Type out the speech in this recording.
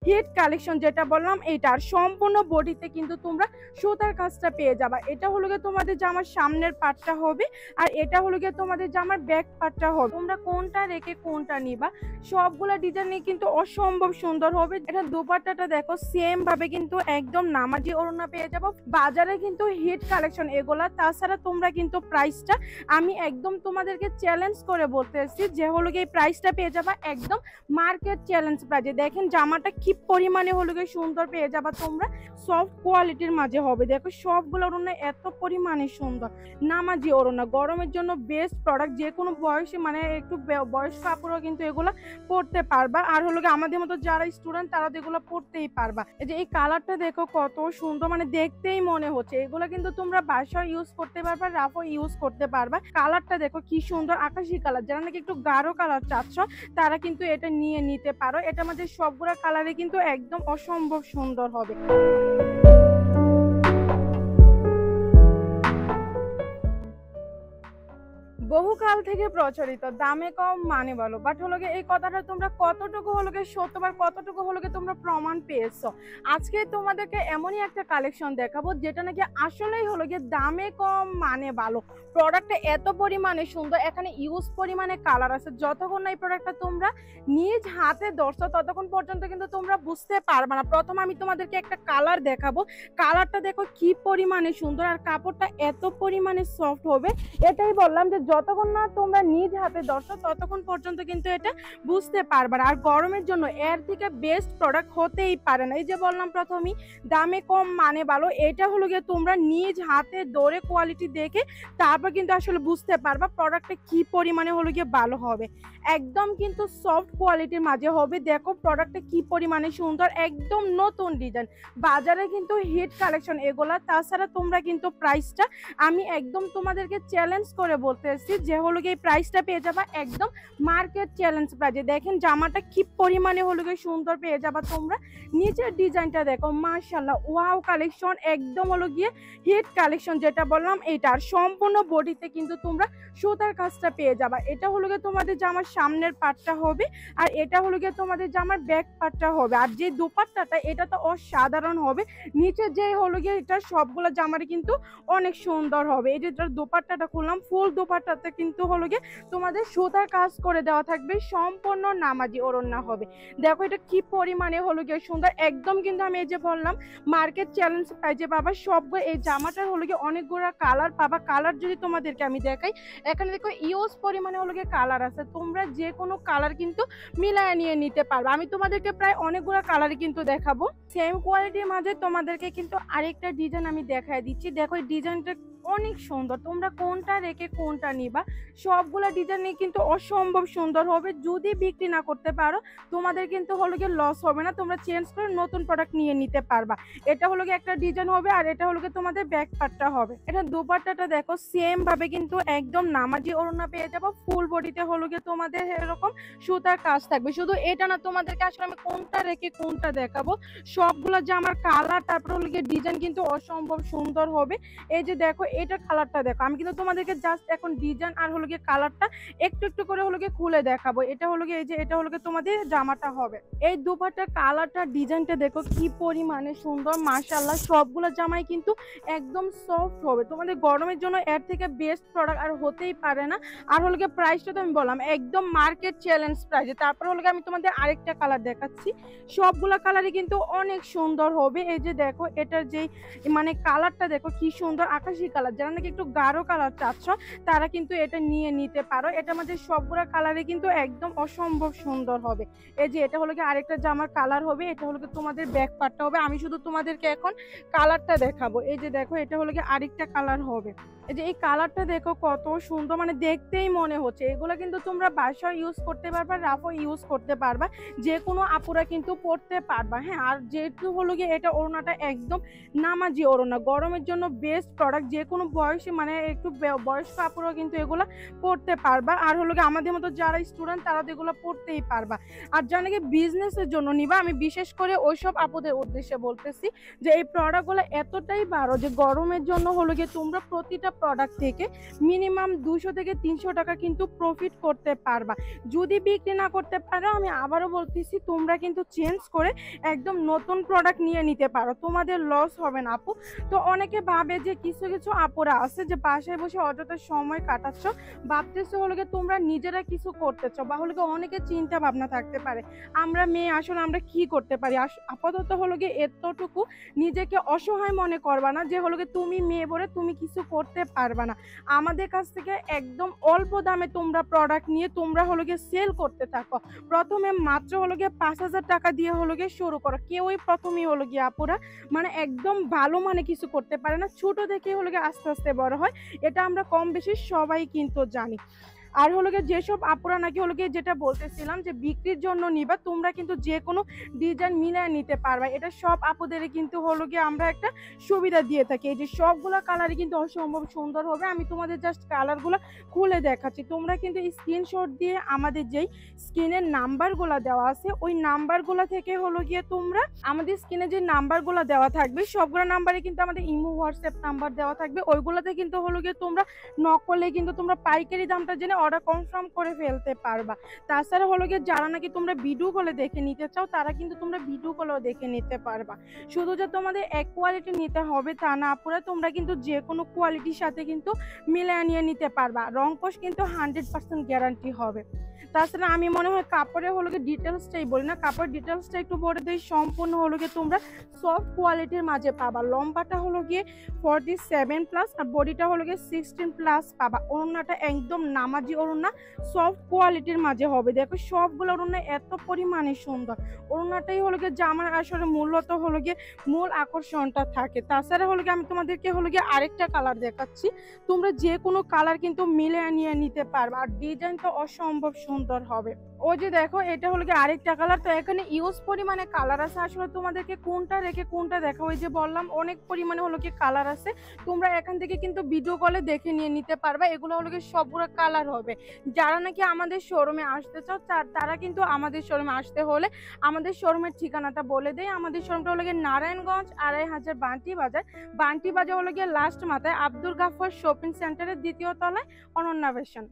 Hit collection যেটা বললাম এটার সম্পূর্ণ বডিতে কিন্তু তোমরা সুতার কাজটা পেয়ে যাবা। এটা হলো গিয়ে তোমাদের জামার সামনের পাটটা হবে, আর এটা হলো গিয়ে তোমাদের জামার ব্যাক পাটটা হবে। তোমরা কোনটা রেখে কোনটা নিবা, সবগুলা ডিজাইন কিন্তু অসম্ভব সুন্দর হবে। এটা দোপাট্টাটা দেখো সেম ভাবে কিন্তু একদম নামাজি ওড়না পেয়ে যাবো। বাজারে কিন্তু হিট কালেকশন এগুলা। তাছাড়া তোমরা কিন্তু প্রাইসটা আমি একদম তোমাদেরকে চ্যালেঞ্জ করে বলতেছি যে হলো গিয়ে এই প্রাইসটা পেয়ে যাবা একদম মার্কেট চ্যালেঞ্জ প্রাইজে। দেখেন জামাটা কি পরিমাণে হলো গিয়ে সুন্দর পেয়ে যাবা তোমরা, সফট কোয়ালিটির মাঝে হবে। দেখো সবগুলো ওড়না এত পরিমাণে সুন্দর, নামাজি ওড়না গরমের জন্য বেস্ট প্রোডাক্ট। যে কোনো বয়সে মানে একটু বয়স্ক আপুরাও কিন্তু এগুলো পড়তে পারবা, আর হলো গিয়ে আমাদের মতো যারা স্টুডেন্ট তারা তো এগুলো পড়তেই পারবা। এই যে এই কালারটা দেখো কত সুন্দর, মানে দেখতেই মনে হচ্ছে এগুলো কিন্তু তোমরা বাসায় ইউজ করতে পারবা, রাফও ইউজ করতে পারবা। কালারটা দেখো কি সুন্দর আকাশি কালার। যারা নাকি একটু গাঢ় কালার চাচ্ছ তারা কিন্তু এটা নিয়ে নিতে পারো। এটা আমাদের সবগুলা কালারে কিন্তু একদম অসম্ভব সুন্দর হবে। বহুকাল থেকে প্রচলিত দামে কম মানে বলো, বাট হলো গিয়ে এই কথাটা তোমরা কতটুকু হলো গিয়ে সত্যবার কতটুকু হলো গিয়ে তোমরা প্রমাণ পেয়েছো। আজকে তোমাদেরকে এমনই একটা কালেকশন দেখাবো যেটা নাকি আসলেই হলো গিয়ে দামে কম মানে ভালো। প্রোডাক্টটা এত পরিমাণে সুন্দর, এখানে ইউজ পরিমাণে কালার আছে। যতক্ষণ না এই প্রোডাক্টটা তোমরা নিজ হাতে ধরছো ততক্ষণ পর্যন্ত কিন্তু তোমরা বুঝতে পারবে না। প্রথম আমি তোমাদেরকে একটা কালার দেখাবো, কালারটা দেখো কি পরিমাণে সুন্দর, আর কাপড়টা এত পরিমাণে সফট হবে। এটাই বললাম যে যতক্ষণ না তোমরা নিজ হাতে ধরছো ততক্ষণ পর্যন্ত কিন্তু এটা বুঝতে পারবে না। আর গরমের জন্য এর থেকে বেস্ট প্রোডাক্ট হতেই পারে না। এই যে বললাম প্রথমেই দামে কম মানে ভালো, এটা হলো গিয়ে তোমরা নিজ হাতে ধরে কোয়ালিটি দেখে তারপর কিন্তু আসলে বুঝতে পারবা প্রোডাক্টটা কি পরিমাণে হলো গিয়ে ভালো হবে। একদম কিন্তু সফট কোয়ালিটির মাঝে হবে। দেখো প্রোডাক্টটা কি পরিমাণে সুন্দর, একদম নতুন ডিজাইন। বাজারে কিন্তু হিট কালেকশন এগুলা। তাছাড়া তোমরা কিন্তু প্রাইসটা আমি একদম তোমাদেরকে চ্যালেঞ্জ করে বলতেছি যে হলো গিয়ে এই প্রাইসটা পেয়ে যাবা একদম মার্কেট চ্যালেঞ্জ প্রাইজে। দেখেন জামাটা কি পরিমাণে হলো গিয়ে সুন্দর পেয়ে যাবা তোমরা। নিচের ডিজাইনটা দেখো মাশাআল্লাহ, ওয়াও কালেকশন, একদম হলো গিয়ে হিট কালেকশন যেটা বললাম এটার সম্পূর্ণ বডিতে কিন্তু তোমরা সুতার কাজটা পেয়ে যাবা। এটা হলো গিয়ে তোমাদের জামার সামনের পাটটা হবে, আর এটা হলো গিয়ে তোমাদের জামার ব্যাক পাটটা হবে। আর যে দোপাট্টাটা এটা তো অসাধারণ হবে। নিচে যে হলো গিয়ে এটা সবগুলো জামার কিন্তু অনেক সুন্দর হবে। এই যে দোপাট্টাটা খুললাম, ফুল দোপাট্টাতে কিন্তু হলো গিয়ে তোমাদের সুতার কাজ করে দেওয়া থাকবে, সম্পূর্ণ নামাজি ওড়না হবে। দেখো এটা কি পরিমাণে হলো গিয়ে সুন্দর, একদম কিন্তু আমি এই যে বললাম মার্কেট চ্যালেঞ্জ প্রাইজে পাবা সবগুলো। এই জামাটার হলো গিয়ে অনেকগুলো কালার পাবা। কালার যদি তোমাদেরকে আমি দেখাই, এখানে দেখো ইউজ পরিমাণে হলো গিয়ে কালার আছে, তোমরা যে কোনো কালার কিন্তু মিলায় নিয়ে নিতে পারবে। আমি তোমাদেরকে প্রায় অনেকগুলো কালার কিন্তু দেখাবো। সেম কোয়ালিটির মাঝে তোমাদেরকে কিন্তু আরেকটা ডিজাইন আমি দেখাই দিচ্ছি। দেখো এই ডিজাইনটা অনেক সুন্দর, তোমরা কোনটা রেখে কোনটা নিবা, সবগুলা ডিজাইন কিন্তু অসম্ভব সুন্দর হবে। যদি বিক্রি না করতে পারো তোমাদের কিন্তু হলো গিয়ে লস হবে না, তোমরা চেঞ্জ করে নতুন প্রোডাক্ট নিয়ে নিতে পারবা। এটা হলো গিয়ে একটা ডিজাইন হবে, আর এটা হলো গিয়ে তোমাদের ব্যাক পার্টটা হবে। এটা দোপাট্টাটা দেখো সেম ভাবে কিন্তু একদম নামাজি ওড়না পেয়ে যাবো। ফুল বডিতে হলো গিয়ে তোমাদের এরকম সুতার কাজ থাকবে। শুধু এটা না, তোমাদেরকে আসলে আমি কোনটা রেখে কোনটা দেখাবো, সবগুলো জামার কালার তারপর হলো গিয়ে ডিজাইন কিন্তু অসম্ভব সুন্দর হবে। এই যে দেখো এটা কালারটা দেখো, আমি কিন্তু তোমাদেরকে জাস্ট এখন ডিজাইন আর হলো গিয়ে কালারটা একটু একটু করে হলো গিয়ে খুলে দেখাবো। এটা হলো গিয়ে এই যে এটা হলো গিয়ে তোমাদের জামাটা হবে। এই দুপাট্টার কালারটা ডিজাইনটা দেখো কি পরিমাণে সুন্দর মাশাআল্লাহ। সবগুলো জামাই কিন্তু একদম সফট হবে। তোমাদের গরমের জন্য এর থেকে বেস্ট প্রোডাক্ট আর হতেই পারে না। আর হলো গিয়ে প্রাইসটা তো আমি বললাম একদম মার্কেট চ্যালেঞ্জ প্রাইসে। তারপর হলো গিয়ে আমি তোমাদের আরেকটা কালার দেখাচ্ছি, সবগুলো কালারই কিন্তু অনেক সুন্দর হবে। এই যে দেখো এটার যে মানে কালারটা দেখো কি সুন্দর আকাশি কালার। যারা নাকি একটু গাঢ় কালার চাচ্ছ তারা কিন্তু এটা নিয়ে নিতে পারো। এটা আমাদের সবগুলো কালারে কিন্তু একদম অসম্ভব সুন্দর হবে। এই যে এটা হলো কি আরেকটা জামার কালার হবে, এটা হলো কি তোমাদের ব্যাক পার্টটা হবে। আমি শুধু তোমাদেরকে এখন কালারটা দেখাবো। এই যে দেখো এটা হলো কি আরেকটা কালার হবে। এই যে এই কালারটা দেখো কত সুন্দর, মানে দেখতেই মনে হচ্ছে এগুলো কিন্তু তোমরা বাসায় ইউজ করতে পারবা, রাফও ইউজ করতে পারবা, যে কোনো আপুরা কিন্তু পরতে পারবা। হ্যাঁ, আর যেহেতু হলো গিয়ে এটা ওড়নাটা একদম নামাজি ওড়না, গরমের জন্য বেস্ট প্রোডাক্ট। যে কোনো বয়সে মানে একটু বয়স্ক আপুরাও কিন্তু এগুলো পরতে পারবা। আর হলো গিয়ে আমাদের মতো যারা স্টুডেন্ট তারা তো এগুলো পরতেই পারবা। আর যারা নাকি বিজনেসের জন্য নিবা, আমি বিশেষ করে ওইসব আপুদের উদ্দেশ্যে বলতেছি যে এই প্রোডাক্টগুলো এতটাই ভালো যে গরমের জন্য হলো গিয়ে তোমরা প্রতিটা প্রোডাক্ট থেকে মিনিমাম 200 থেকে 300 টাকা কিন্তু প্রফিট করতে পারবা। যদি বিক্রি না করতে পারো, আমি আবারও বলতেছি, তোমরা কিন্তু চেঞ্জ করে একদম নতুন প্রোডাক্ট নিয়ে নিতে পারো, তোমাদের লস হবে না আপু। তো অনেকে ভাবে যে কিছু কিছু আপুরা আছে যে বাসায় বসে অযথা সময় কাটাচ্ছ, ভাবতেছো হলো গিয়ে তোমরা নিজেরা কিছু করতেছো, বা হলো গিয়ে অনেকে চিন্তা ভাবনা থাকতে পারে আমরা মেয়ে আসলে আমরা কি করতে পারি। আপাতত হলো গিয়ে এতটুকু নিজেকে অসহায় মনে করবা না যে হলো গিয়ে তুমি মেয়ে বলে তুমি কিছু করতে পারবা না। আমাদের কাছ থেকে একদম অল্প দামে তোমরা প্রোডাক্ট নিয়ে তোমরা হলো গিয়ে সেল করতে থাকো। প্রথমে মাত্র হলো গিয়ে 5,000 টাকা দিয়ে হলো গিয়ে শুরু করো। কেউই প্রথমেই হলো গিয়ে আপুরা মানে একদম ভালো মানে কিছু করতে পারে না, ছোট থেকে হলো গিয়ে আস্তে আস্তে বড় হয়, এটা আমরা কম বেশি সবাই কিন্তু জানি। আর হলো গিয়ে যেসব আপুরা নাকি হলো গিয়ে যেটা বলতেছিলাম যে বিক্রির জন্য নিবা, তোমরা কিন্তু যে কোনো ডিজাইন মিলিয়ে নিতে পারবা, এটা সব আপুদের কিন্তু হলো গিয়ে আমরা একটা সুবিধা দিয়ে থাকি। এই যে সবগুলা কালারই কিন্তু অসম্ভব সুন্দর হবে, আমি তোমাদের জাস্ট কালারগুলো খুলে দেখাচ্ছি। তোমরা কিন্তু স্ক্রিনশট দিয়ে আমাদের যেই স্ক্রিনের নাম্বারগুলো দেওয়া আছে ওই নাম্বারগুলো থেকে হলো গিয়ে তোমরা আমাদের স্ক্রিনে যে নাম্বারগুলো দেওয়া থাকবে সবগুলো নাম্বারে কিন্তু আমাদের ইমো হোয়াটসঅ্যাপ নাম্বার দেওয়া থাকবে, ওইগুলোতে কিন্তু হলো গিয়ে তোমরা নক করলে কিন্তু তোমরা পাইকারি দামটা জেনে অর্ডার কনফার্ম করে ফেলতে পারবা। তাছাড়া হলো গিয়ে যারা নাকি তোমরা ভিডিও কলে দেখে নিতে চাও তারা কিন্তু তোমরা ভিডিও কলেও দেখে নিতে পারবা। শুধু যে তোমাদের এক কোয়ালিটি নিতে হবে তা না আপুরা, তোমরা কিন্তু যে কোনো কোয়ালিটির সাথে কিন্তু মিলিয়ে নিয়ে নিতে পারবা। রংকশ কিন্তু 100% গ্যারান্টি হবে। তাছাড়া আমি মনে হয় কাপড়ে হলো গিয়ে ডিটেলসটাই বলি না, কাপড় ডিটেলসটা একটু বলে দিই। সম্পূর্ণ হলো গিয়ে তোমরা সফট কোয়ালিটির মাঝে পাবা। লম্বাটা হলো গিয়ে 47+ আর বডিটা হলো গিয়ে 16+ পাবা। ওড়নাটা একদম নামাজি ওড়না, সফট কোয়ালিটির মাঝে হবে। দেখো সবগুলো ওড়না এত পরিমাণে সুন্দর, ওড়নাটাই হলো গিয়ে জামার আসলে মূলত হলো গিয়ে মূল আকর্ষণটা থাকে। তাছাড়া হলো গিয়ে আমি তোমাদেরকে হলো গিয়ে আরেকটা কালার দেখাচ্ছি, তোমরা যে কোনো কালার কিন্তু মিলে নিয়ে নিতে পারবে, আর ডিজাইন তো অসম্ভব সুন্দর হবে। ওই যে দেখো এটা হলো গিয়ে আরেকটা কালার। তো এখানে ইউজ পরিমাণে কালার আছে, আসলে তোমাদেরকে কোনটা রেখে কোনটা দেখা, ওই যে বললাম অনেক পরিমাণে হলো গিয়ে কালার আছে, তোমরা এখান থেকে কিন্তু ভিডিও কলে দেখে নিয়ে নিতে পারবে। এগুলো হলো গিয়ে সবগুলো কালার হবে। যারা নাকি আমাদের শোরুমে আসতে চাও তারা কিন্তু আমাদের শোরুমে আসতে হলে আমাদের শোরুমের ঠিকানাটা বলে দেয়। আমাদের শোরুমটা হলো গিয়ে নারায়ণগঞ্জ 2500 বান্টি বাজার। বান্টি বাজার হলো গিয়ে লাস্ট মাথায় আব্দুল গাফফার শপিং সেন্টারের দ্বিতীয় তলায়, অনন্যা ফ্যাশন।